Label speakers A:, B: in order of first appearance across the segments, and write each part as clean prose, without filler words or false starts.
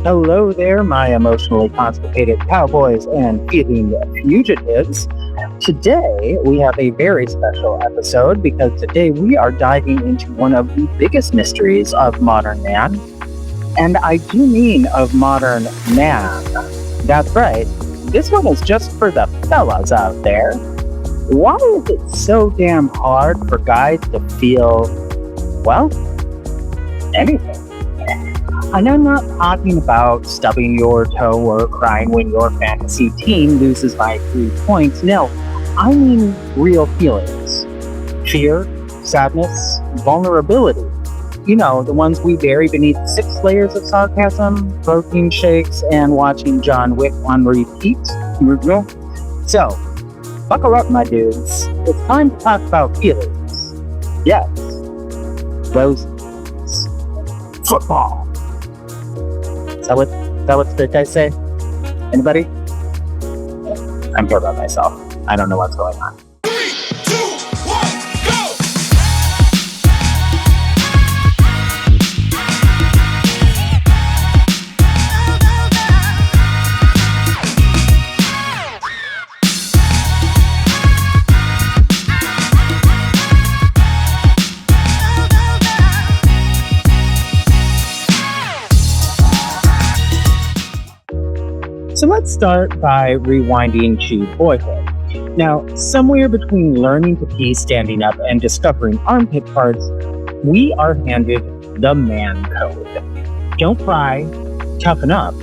A: Hello there, my emotionally constipated cowboys and feeling fugitives. Today, we have a very special episode because today we are diving into one of the biggest mysteries of modern man. And I do mean of modern man. That's right, this one is just for the fellas out there. Why is it so damn hard for guys to feel, well, anything? And I'm not talking about stubbing your toe or crying when your fantasy team loses by 3 points. No, I mean real feelings. Fear, sadness, vulnerability. You know, the ones we bury beneath 6 layers of sarcasm, protein shakes, and watching John Wick on repeat. So, buckle up, my dudes. It's time to talk about feelings. Yes, roses. Football. Is that what the guys say? Anybody? I'm here by myself. I don't know what's going on.
B: 3, 2, 1, go!
A: So let's start by rewinding to boyhood. Now, somewhere between learning to pee standing up and discovering armpit parts, we are handed the man code. Don't cry, toughen up.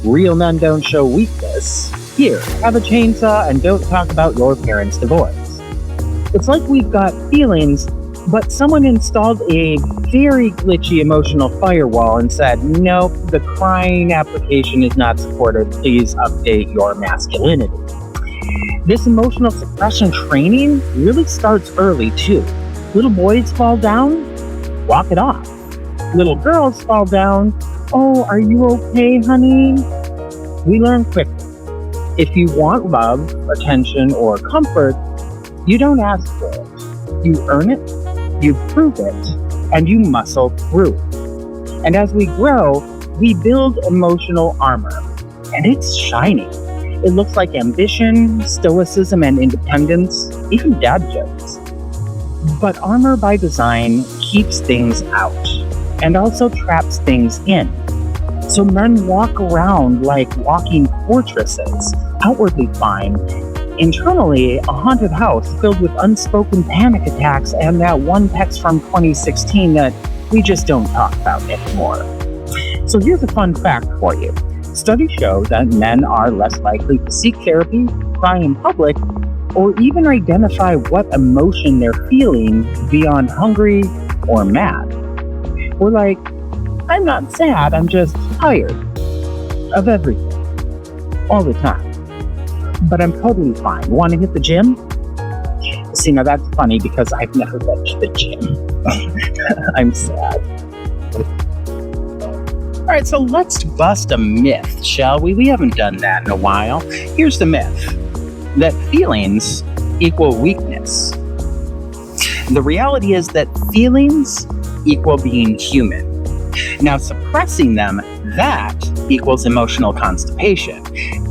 A: Real men don't show weakness. Here, have a chainsaw and don't talk about your parents' divorce. It's like we've got feelings, but someone installed a very glitchy emotional firewall and said, nope, the crying application is not supported. Please update your masculinity. This emotional suppression training really starts early, too. Little boys fall down, walk it off. Little girls fall down, oh, are you okay, honey? We learn quickly. If you want love, attention, or comfort, you don't ask for it. You earn it, you prove it, and you muscle through. And as we grow, we build emotional armor, and it's shiny. It looks like ambition, stoicism, and independence, even dad jokes. But armor by design keeps things out, and also traps things in. So men walk around like walking fortresses, outwardly fine, internally a haunted house filled with unspoken panic attacks and that one text from 2016 that we just don't talk about anymore. So here's a fun fact for you. Studies show that men are less likely to seek therapy, cry in public, or even identify what emotion they're feeling beyond hungry or mad. We're like, I'm not sad, I'm just tired of everything, all the time. But I'm totally fine. Want to hit the gym? See, now that's funny because I've never been to the gym. I'm sad. All right, so let's bust a myth, shall we? We haven't done that in a while. Here's the myth, that feelings equal weakness. The reality is that feelings equal being human. Now, suppressing them, that equals emotional constipation.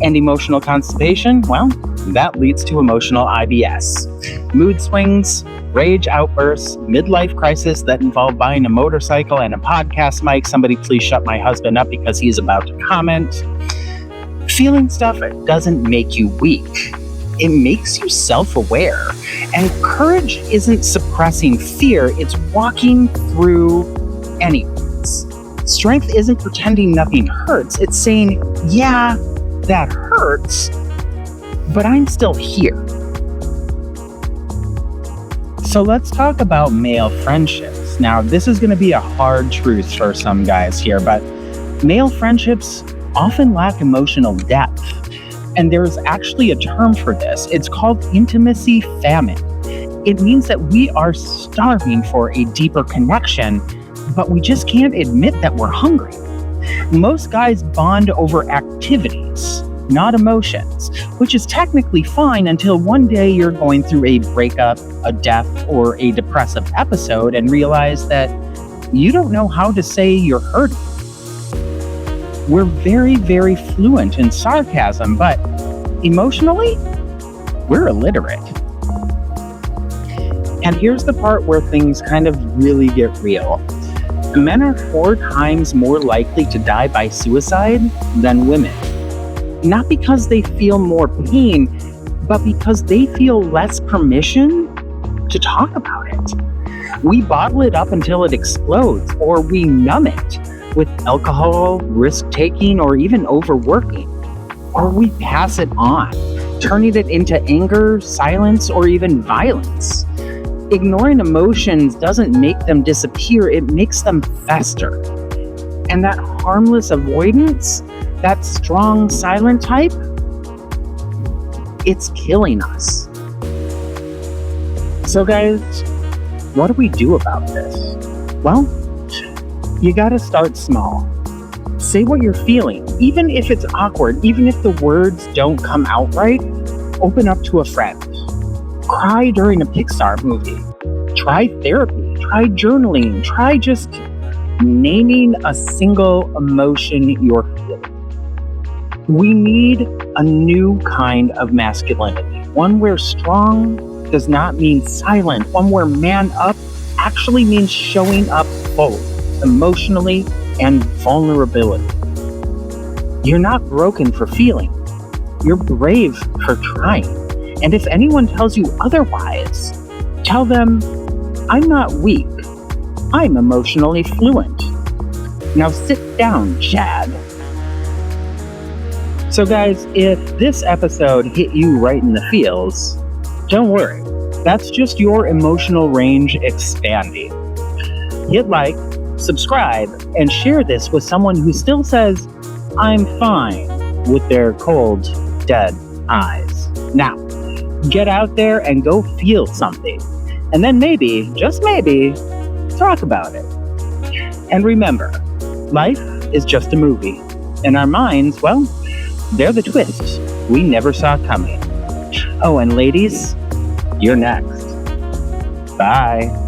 A: And emotional constipation, well, that leads to emotional IBS. Mood swings, rage outbursts, midlife crisis that involve buying a motorcycle and a podcast mic. Somebody please shut my husband up because he's about to comment. Feeling stuff doesn't make you weak. It makes you self-aware. And courage isn't suppressing fear, it's walking through anyways. Strength isn't pretending nothing hurts. It's saying, yeah, that hurts, but I'm still here. So let's talk about male friendships. Now, this is going to be a hard truth for some guys here, but male friendships often lack emotional depth. And there's actually a term for this. It's called intimacy famine. It means that we are starving for a deeper connection, but we just can't admit that we're hungry. Most guys bond over activities, not emotions, which is technically fine until one day you're going through a breakup, a death, or a depressive episode and realize that you don't know how to say you're hurting. We're very, very fluent in sarcasm, but emotionally, we're illiterate. And here's the part where things kind of really get real. Men are 4 times more likely to die by suicide than women. Not because they feel more pain, but because they feel less permission to talk about it. We bottle it up until it explodes, or we numb it with alcohol, risk-taking, or even overworking. Or we pass it on, turning it into anger, silence, or even violence. Ignoring emotions doesn't make them disappear, it makes them fester. And that harmless avoidance, that strong silent type, it's killing us. So guys, what do we do about this? Well, you gotta start small. Say what you're feeling, even if it's awkward, even if the words don't come out right. Open up to a friend. Cry during a Pixar movie. Try therapy. Try journaling. Try just naming a single emotion you're feeling. We need a new kind of masculinity. One where strong does not mean silent. One where man up actually means showing up both emotionally and vulnerability. You're not broken for feeling. You're brave for trying. And if anyone tells you otherwise, tell them, I'm not weak. I'm emotionally fluent. Now sit down, Chad. So guys, if this episode hit you right in the feels, don't worry. That's just your emotional range expanding. Hit like, subscribe, and share this with someone who still says, I'm fine, with their cold, dead eyes. Now, get out there and go feel something. And then maybe, just maybe, talk about it. And remember, life is just a movie. And our minds, well, they're the twists we never saw coming. Oh, and ladies, you're next. Bye.